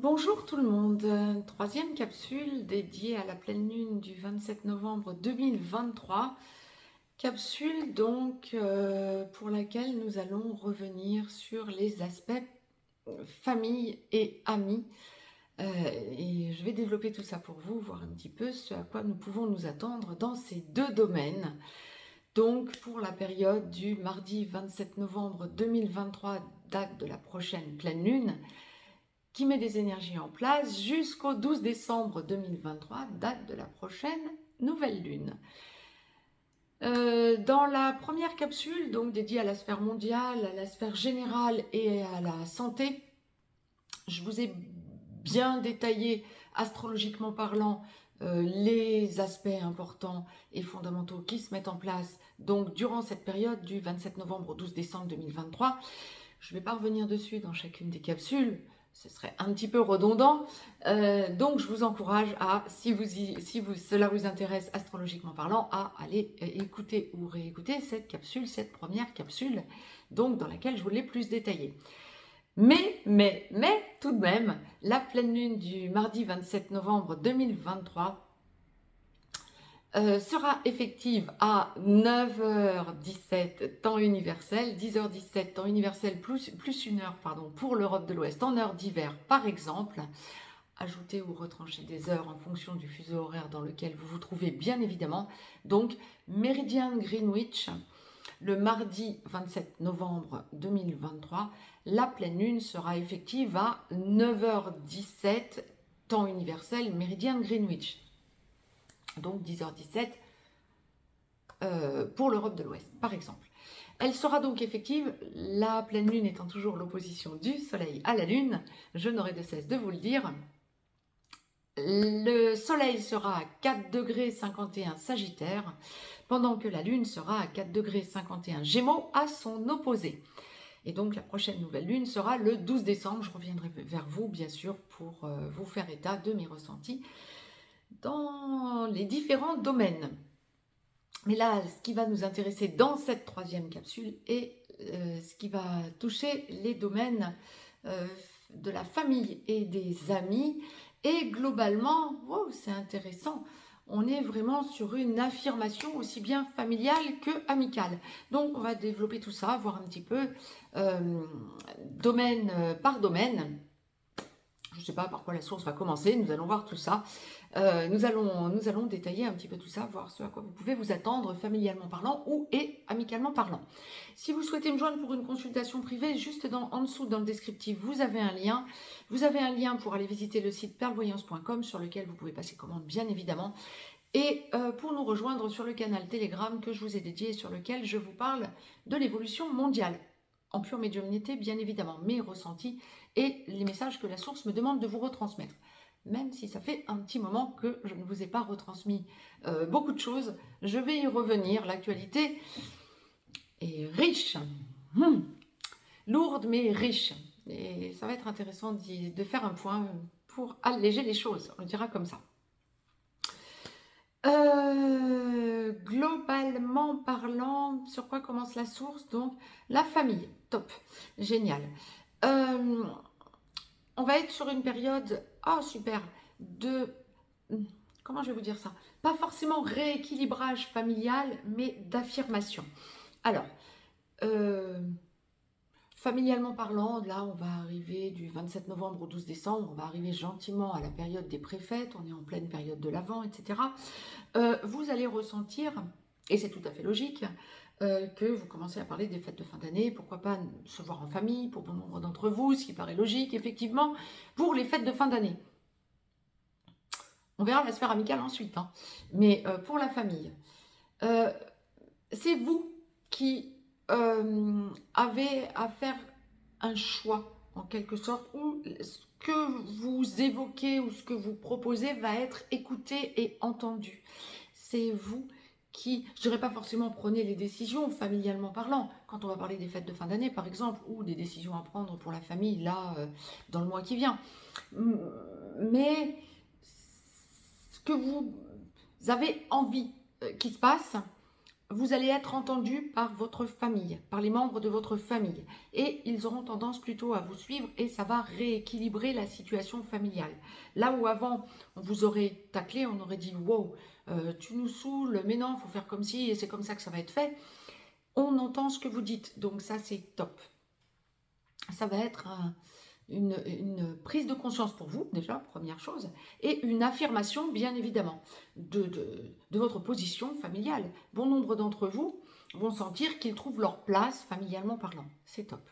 Bonjour tout le monde, troisième capsule dédiée à la pleine lune du 27 novembre 2023. Capsule donc pour laquelle nous allons revenir sur les aspects famille et amis. Et je vais développer tout ça pour vous, voir un petit peu ce à quoi nous pouvons nous attendre dans ces deux domaines. Donc pour la période du mardi 27 novembre 2023, date de la prochaine pleine lune, qui met des énergies en place jusqu'au 12 décembre 2023, date de la prochaine nouvelle lune. Dans la première capsule, donc dédiée à la sphère mondiale, à la sphère générale et à la santé, je vous ai bien détaillé, astrologiquement parlant, les aspects importants et fondamentaux qui se mettent en place donc durant cette période du 27 novembre au 12 décembre 2023. Je ne vais pas revenir dessus dans chacune des capsules, ce serait un petit peu redondant. Donc je vous encourage à, cela vous intéresse astrologiquement parlant, à aller écouter ou réécouter cette capsule, cette première capsule, donc dans laquelle je vous l'ai plus détaillé. Mais, tout de même, la pleine lune du mardi 27 novembre 2023 sera effective à 9h17 temps universel, 10h17 temps universel plus 1 heure pour l'Europe de l'Ouest en heure d'hiver par exemple. Ajouter ou retrancher des heures en fonction du fuseau horaire dans lequel vous vous trouvez bien évidemment. Donc méridien Greenwich, le mardi 27 novembre 2023, la pleine lune sera effective à 9h17 temps universel méridien Greenwich. Donc 10h17 pour l'Europe de l'Ouest, par exemple. Elle sera donc effective, la pleine lune étant toujours l'opposition du Soleil à la Lune, je n'aurai de cesse de vous le dire. Le Soleil sera à 4 degrés 51 Sagittaire, pendant que la Lune sera à 4 degrés 51 Gémeaux, à son opposé. Et donc la prochaine nouvelle lune sera le 12 décembre. Je reviendrai vers vous, bien sûr, pour vous faire état de mes ressentis dans les différents domaines. Mais là, ce qui va nous intéresser dans cette troisième capsule est ce qui va toucher les domaines de la famille et des amis. Et globalement, wow, c'est intéressant, on est vraiment sur une affirmation aussi bien familiale que amicale. Donc on va développer tout ça, voir un petit peu domaine par domaine. Je ne sais pas par quoi la source va commencer, nous allons voir tout ça. Nous allons détailler un petit peu tout ça, voir ce à quoi vous pouvez vous attendre familialement parlant ou et amicalement parlant. Si vous souhaitez me joindre pour une consultation privée, juste en dessous dans le descriptif, vous avez un lien. Vous avez un lien pour aller visiter le site perlevoyance.com sur lequel vous pouvez passer commande bien évidemment. Et pour nous rejoindre sur le canal Telegram que je vous ai dédié et sur lequel je vous parle de l'évolution mondiale. En pure médiumnité, bien évidemment, mes ressentis et les messages que la source me demande de vous retransmettre. Même si ça fait un petit moment que je ne vous ai pas retransmis beaucoup de choses, je vais y revenir. L'actualité est riche, lourde mais riche. Et ça va être intéressant de faire un point pour alléger les choses, on dira comme ça. Globalement parlant, sur quoi commence la source? Donc, la famille, top, génial. On va être sur une période, oh super, de, comment je vais vous dire ça? Pas forcément rééquilibrage familial, mais d'affirmation. Alors, familialement parlant, là on va arriver du 27 novembre au 12 décembre, on va arriver gentiment à la période des préfêtes, on est en pleine période de l'Avent, etc. Vous allez ressentir, et c'est tout à fait logique, que vous commencez à parler des fêtes de fin d'année, pourquoi pas se voir en famille pour bon nombre d'entre vous, ce qui paraît logique effectivement, pour les fêtes de fin d'année. On verra la sphère amicale ensuite, hein. Mais pour la famille, c'est vous qui avez à faire un choix en quelque sorte, où ce que vous évoquez ou ce que vous proposez va être écouté et entendu. C'est vous qui, je dirais pas forcément prenez les décisions familialement parlant, quand on va parler des fêtes de fin d'année par exemple, ou des décisions à prendre pour la famille là, dans le mois qui vient. Mais ce que vous avez envie qu'il se passe, vous allez être entendu par votre famille, par les membres de votre famille. Et ils auront tendance plutôt à vous suivre et ça va rééquilibrer la situation familiale. Là où avant, on vous aurait taclé, on aurait dit « Wow, tu nous saoules, mais non, il faut faire comme ci et c'est comme ça que ça va être fait ». On entend ce que vous dites, donc ça c'est top. Ça va être une prise de conscience pour vous, déjà, première chose, et une affirmation, bien évidemment, de votre position familiale. Bon nombre d'entre vous vont sentir qu'ils trouvent leur place, familialement parlant. C'est top.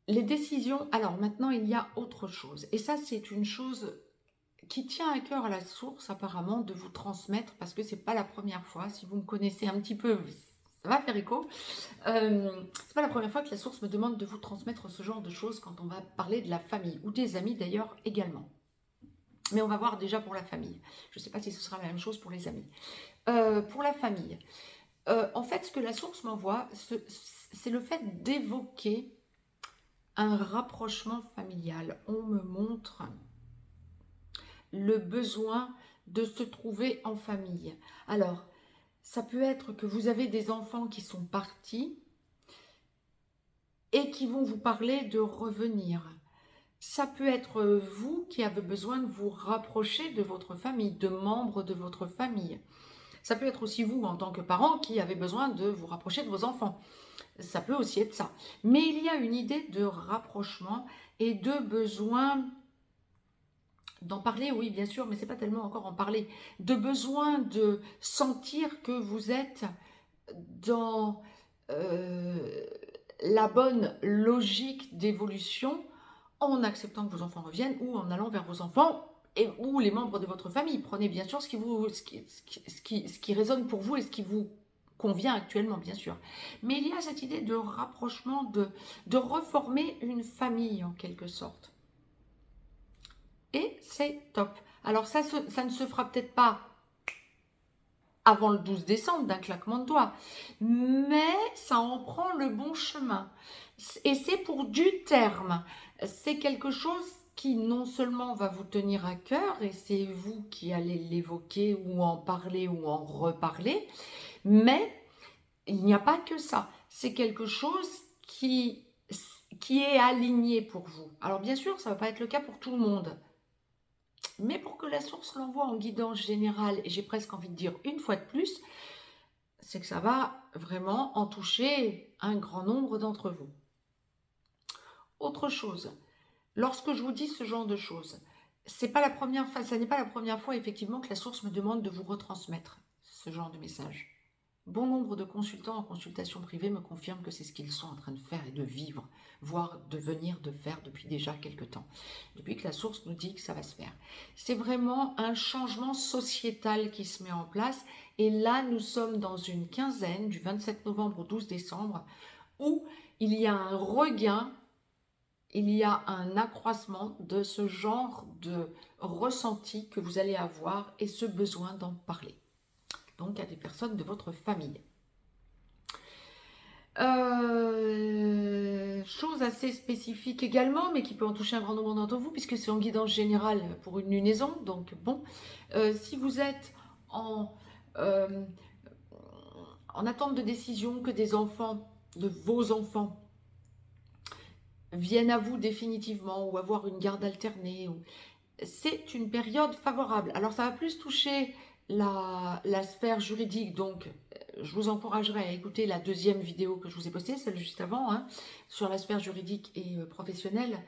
Les décisions, alors maintenant, il y a autre chose. Et ça, c'est une chose qui tient à cœur à la source, apparemment, de vous transmettre, parce que c'est pas la première fois. Si vous me connaissez un petit peu, ça va faire écho. C'est pas la première fois que la source me demande de vous transmettre ce genre de choses quand on va parler de la famille, ou des amis d'ailleurs également. Mais on va voir déjà pour la famille. Je ne sais pas si ce sera la même chose pour les amis. Pour la famille, en fait, ce que la source m'envoie, c'est le fait d'évoquer un rapprochement familial. On me montre le besoin de se trouver en famille. Alors, ça peut être que vous avez des enfants qui sont partis et qui vont vous parler de revenir. Ça peut être vous qui avez besoin de vous rapprocher de votre famille, de membres de votre famille. Ça peut être aussi vous, en tant que parent, qui avez besoin de vous rapprocher de vos enfants. Ça peut aussi être ça. Mais il y a une idée de rapprochement et de besoin d'en parler, oui, bien sûr, mais ce n'est pas tellement encore en parler. De besoin de sentir que vous êtes dans la bonne logique d'évolution en acceptant que vos enfants reviennent ou en allant vers vos enfants et, ou les membres de votre famille. Prenez bien sûr ce qui résonne pour vous et ce qui vous convient actuellement, bien sûr. Mais il y a cette idée de rapprochement, de reformer une famille en quelque sorte. Et c'est top. Alors ça ne se fera peut-être pas avant le 12 décembre d'un claquement de doigts, mais ça en prend le bon chemin. Et c'est pour du terme. C'est quelque chose qui non seulement va vous tenir à cœur, et c'est vous qui allez l'évoquer ou en parler ou en reparler, mais il n'y a pas que ça. C'est quelque chose qui est aligné pour vous. Alors bien sûr, ça ne va pas être le cas pour tout le monde. Mais pour que la source l'envoie en guidance générale, et j'ai presque envie de dire une fois de plus, c'est que ça va vraiment en toucher un grand nombre d'entre vous. Autre chose, lorsque je vous dis ce genre de choses, ça n'est pas la première fois effectivement que la source me demande de vous retransmettre ce genre de message. Bon nombre de consultants en consultation privée me confirment que c'est ce qu'ils sont en train de faire et de vivre, voire de venir de faire depuis déjà quelques temps, depuis que la source nous dit que ça va se faire. C'est vraiment un changement sociétal qui se met en place et là nous sommes dans une quinzaine du 27 novembre au 12 décembre où il y a un regain, il y a un accroissement de ce genre de ressenti que vous allez avoir et ce besoin d'en parler. Donc à des personnes de votre famille. Chose assez spécifique également, mais qui peut en toucher un grand nombre d'entre vous, puisque c'est en guidance générale pour une lunaison. Donc bon, si vous êtes en attente de décision, que des enfants, de vos enfants, viennent à vous définitivement, ou avoir une garde alternée, c'est une période favorable. Alors ça va plus toucher la sphère juridique, donc je vous encouragerai à écouter la deuxième vidéo que je vous ai postée, celle juste avant, hein, sur la sphère juridique et professionnelle.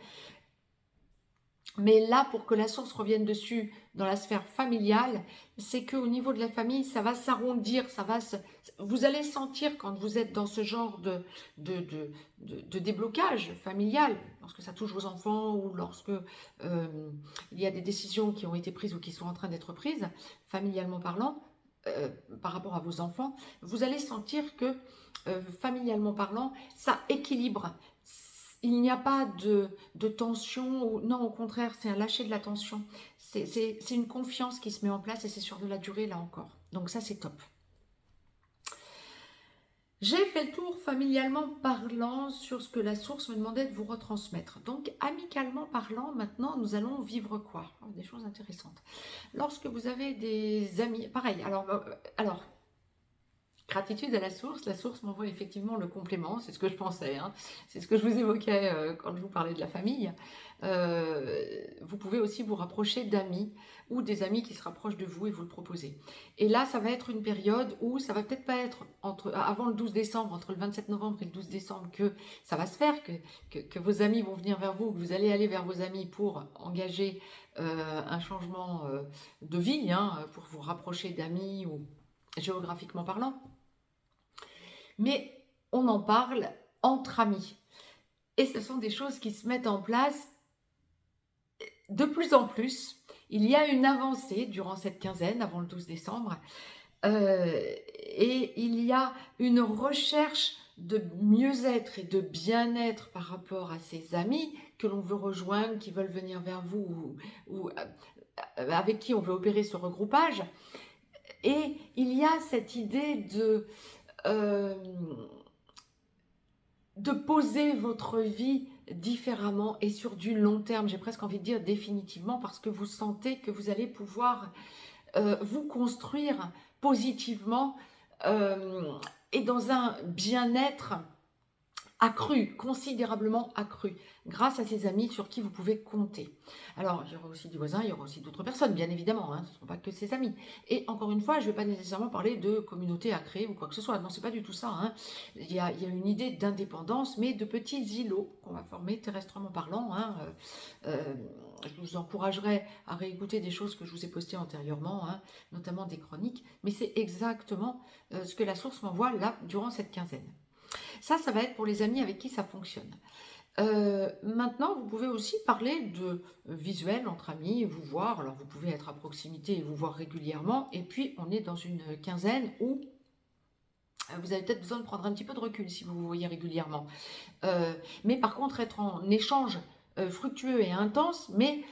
Mais là, pour que la source revienne dessus dans la sphère familiale, c'est qu'au niveau de la famille, ça va s'arrondir, vous allez sentir quand vous êtes dans ce genre de déblocage familial, lorsque ça touche vos enfants ou lorsque il y a des décisions qui ont été prises ou qui sont en train d'être prises, familialement parlant, par rapport à vos enfants, vous allez sentir que, familialement parlant, ça équilibre. Il n'y a pas de tension, non, au contraire, c'est un lâcher de la tension. C'est une confiance qui se met en place et c'est sur de la durée, là encore. Donc ça, c'est top. J'ai fait le tour familialement parlant sur ce que la source me demandait de vous retransmettre. Donc, amicalement parlant, maintenant, nous allons vivre quoi? Des choses intéressantes. Lorsque vous avez des amis, pareil, alors gratitude à la source m'envoie effectivement le complément, c'est ce que je pensais, hein. C'est ce que je vous évoquais quand je vous parlais de la famille. Vous pouvez aussi vous rapprocher d'amis ou des amis qui se rapprochent de vous et vous le proposez. Et là, ça va être une période où ça va peut-être pas être avant le 12 décembre, entre le 27 novembre et le 12 décembre que ça va se faire, que vos amis vont venir vers vous, que vous allez aller vers vos amis pour engager un changement de vie, hein, pour vous rapprocher d'amis ou géographiquement parlant. Mais on en parle entre amis. Et ce sont des choses qui se mettent en place de plus en plus. Il y a une avancée durant cette quinzaine, avant le 12 décembre, et il y a une recherche de mieux-être et de bien-être par rapport à ses amis que l'on veut rejoindre, qui veulent venir vers vous ou avec qui on veut opérer ce regroupage. Et il y a cette idée de poser votre vie différemment et sur du long terme, j'ai presque envie de dire définitivement, parce que vous sentez que vous allez pouvoir vous construire positivement et dans un bien-être accru, considérablement accru, grâce à ces amis sur qui vous pouvez compter. Alors, il y aura aussi des voisins, il y aura aussi d'autres personnes, bien évidemment, hein, ce ne seront pas que ces amis. Et encore une fois, je ne vais pas nécessairement parler de communauté à créer ou quoi que ce soit, non, c'est pas du tout ça. Hein. Il y a une idée d'indépendance, mais de petits îlots qu'on va former terrestrement parlant. Hein. Je vous encouragerai à réécouter des choses que je vous ai postées antérieurement, hein, notamment des chroniques, mais c'est exactement ce que la source m'envoie là, durant cette quinzaine. Ça va être pour les amis avec qui ça fonctionne. Maintenant, vous pouvez aussi parler de visuel entre amis, vous voir. Alors, vous pouvez être à proximité et vous voir régulièrement. Et puis, on est dans une quinzaine où vous avez peut-être besoin de prendre un petit peu de recul si vous vous voyez régulièrement. Mais par contre, être en échange fructueux et intense, mais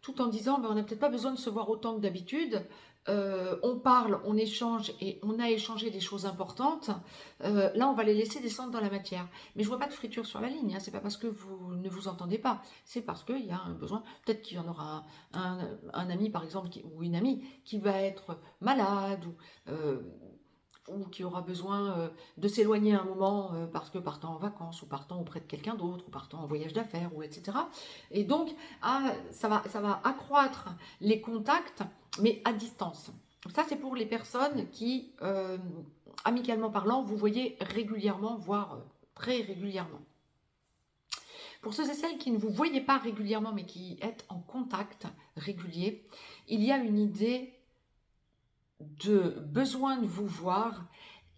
tout en disant, on n'a peut-être pas besoin de se voir autant que d'habitude. On parle, on échange et on a échangé des choses importantes. Là, on va les laisser descendre dans la matière. Mais je vois pas de friture sur la ligne. Hein. C'est pas parce que vous ne vous entendez pas. C'est parce qu'il y a un besoin. Peut-être qu'il y en aura un ami, par exemple, ou une amie qui va être malade ou qui aura besoin de s'éloigner un moment parce que partant en vacances ou partant auprès de quelqu'un d'autre ou partant en voyage d'affaires ou etc. Et donc, ça va accroître les contacts, mais à distance. Ça, c'est pour les personnes qui, amicalement parlant, vous voyez régulièrement, voire très régulièrement. Pour ceux et celles qui ne vous voyez pas régulièrement, mais qui êtes en contact régulier, il y a une idée de besoin de vous voir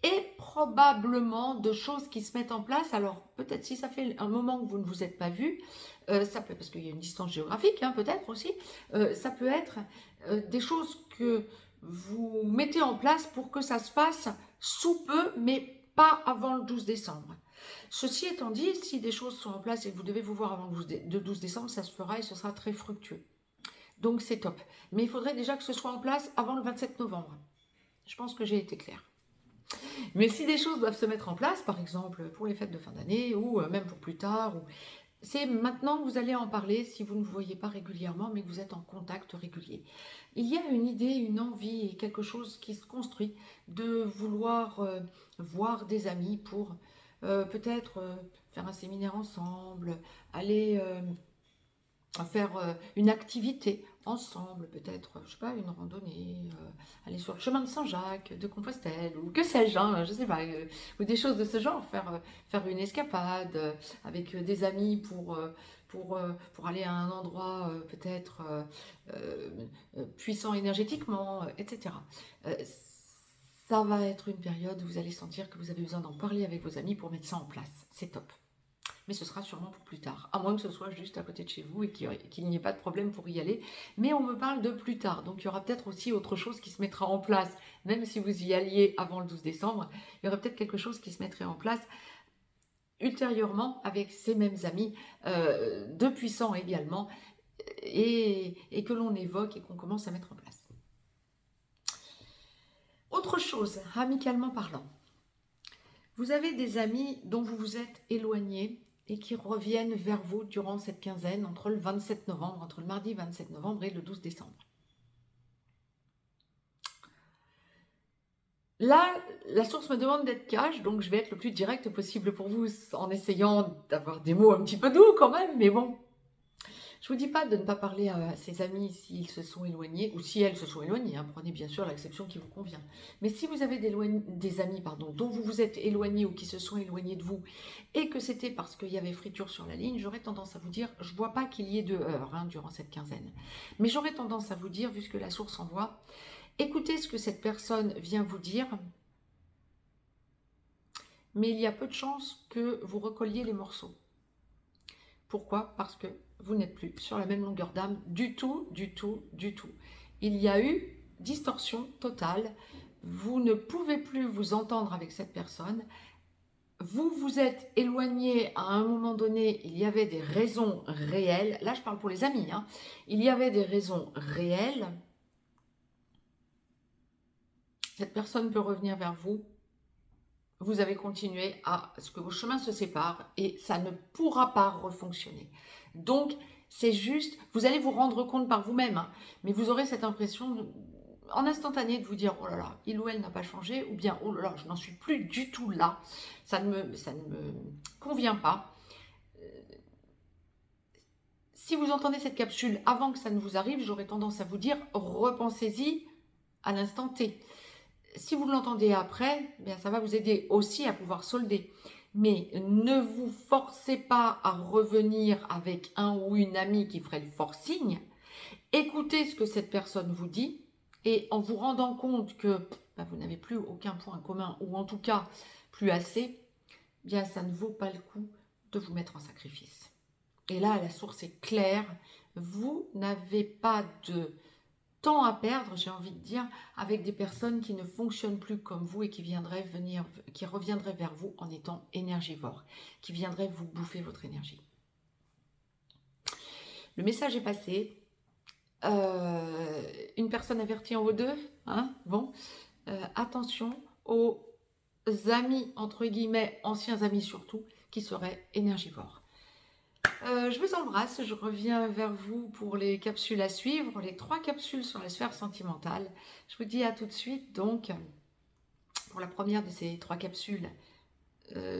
et probablement de choses qui se mettent en place. Alors peut-être si ça fait un moment que vous ne vous êtes pas vu, ça peut, parce qu'il y a une distance géographique hein, peut-être aussi, ça peut être des choses que vous mettez en place pour que ça se fasse sous peu, mais pas avant le 12 décembre. Ceci étant dit, si des choses sont en place et que vous devez vous voir avant le 12 décembre, ça se fera et ce sera très fructueux. Donc c'est top. Mais il faudrait déjà que ce soit en place avant le 27 novembre. Je pense que j'ai été claire. Mais si des choses doivent se mettre en place, par exemple pour les fêtes de fin d'année ou même pour plus tard, c'est maintenant que vous allez en parler si vous ne vous voyez pas régulièrement mais que vous êtes en contact régulier. Il y a une idée, une envie et quelque chose qui se construit de vouloir voir des amis pour peut-être faire un séminaire ensemble, aller faire une activité ensemble, peut-être, je sais pas, une randonnée, aller sur le chemin de Saint-Jacques, de Compostelle, ou que sais-je, hein, je sais pas, ou des choses de ce genre, faire une escapade avec des amis pour aller à un endroit peut-être puissant énergétiquement, etc. Ça va être une période où vous allez sentir que vous avez besoin d'en parler avec vos amis pour mettre ça en place. C'est top. Mais ce sera sûrement pour plus tard, à moins que ce soit juste à côté de chez vous et qu'il n'y ait pas de problème pour y aller. Mais on me parle de plus tard, donc il y aura peut-être aussi autre chose qui se mettra en place, même si vous y alliez avant le 12 décembre, il y aurait peut-être quelque chose qui se mettrait en place ultérieurement avec ces mêmes amis, de puissants également, et que l'on évoque et qu'on commence à mettre en place. Autre chose, amicalement parlant. Vous avez des amis dont vous vous êtes éloigné et qui reviennent vers vous durant cette quinzaine, entre le 27 novembre, entre le mardi 27 novembre et le 12 décembre. Là, la source me demande d'être cash, donc je vais être le plus direct possible pour vous en essayant d'avoir des mots un petit peu doux quand même, mais bon. Je vous dis pas de ne pas parler à ses amis s'ils se sont éloignés, ou si elles se sont éloignées, hein, prenez bien sûr l'acception qui vous convient. Mais si vous avez des amis dont vous vous êtes éloigné ou qui se sont éloignés de vous, et que c'était parce qu'il y avait friture sur la ligne, j'aurais tendance à vous dire, je ne vois pas qu'il y ait de heurts durant cette quinzaine, mais j'aurais tendance à vous dire, vu ce que la source envoie, écoutez ce que cette personne vient vous dire, mais il y a peu de chances que vous recolliez les morceaux. Pourquoi? Parce que vous n'êtes plus sur la même longueur d'âme du tout, du tout, du tout. Il y a eu distorsion totale. Vous ne pouvez plus vous entendre avec cette personne. Vous vous êtes éloigné à un moment donné, il y avait des raisons réelles. Là, je parle pour les amis. Il y avait des raisons réelles. Cette personne peut revenir vers vous. Vous avez continué à ce que vos chemins se séparent et ça ne pourra pas refonctionner. Donc, c'est juste, vous allez vous rendre compte par vous-même, mais vous aurez cette impression en instantané de vous dire « Oh là là, il ou elle n'a pas changé » ou bien « Oh là là, je n'en suis plus du tout là, ça ne me convient pas ». Si vous entendez cette capsule avant que ça ne vous arrive, j'aurais tendance à vous dire « Repensez-y à l'instant T ». Si vous l'entendez après, bien ça va vous aider aussi à pouvoir solder. Mais ne vous forcez pas à revenir avec un ou une amie qui ferait le forcing. Écoutez ce que cette personne vous dit et en vous rendant compte que vous n'avez plus aucun point commun ou en tout cas plus assez, bien ça ne vaut pas le coup de vous mettre en sacrifice. Et là, la source est claire. Vous n'avez pas de temps à perdre, j'ai envie de dire, avec des personnes qui ne fonctionnent plus comme vous et qui reviendraient vers vous en étant énergivores, qui viendraient vous bouffer votre énergie. Le message est passé. Une personne avertie en vaut deux. Bon, attention aux amis, entre guillemets, anciens amis surtout, qui seraient énergivores. Je vous embrasse, je reviens vers vous pour les capsules à suivre, les 3 capsules sur la sphère sentimentale. Je vous dis à tout de suite, donc, pour la première de ces 3 capsules,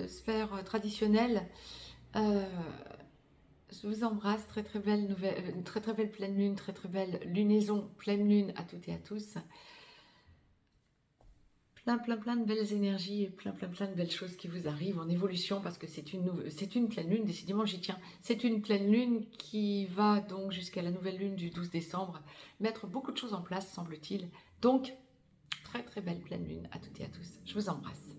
sphère traditionnelle. Je vous embrasse, très très belle nouvelle, très très belle pleine lune, très très belle lunaison, pleine lune à toutes et à tous. Plein de belles énergies et plein de belles choses qui vous arrivent en évolution parce que c'est une pleine lune, décidément j'y tiens. C'est une pleine lune qui va donc jusqu'à la nouvelle lune du 12 décembre mettre beaucoup de choses en place semble-t-il. Donc très très belle pleine lune à toutes et à tous. Je vous embrasse.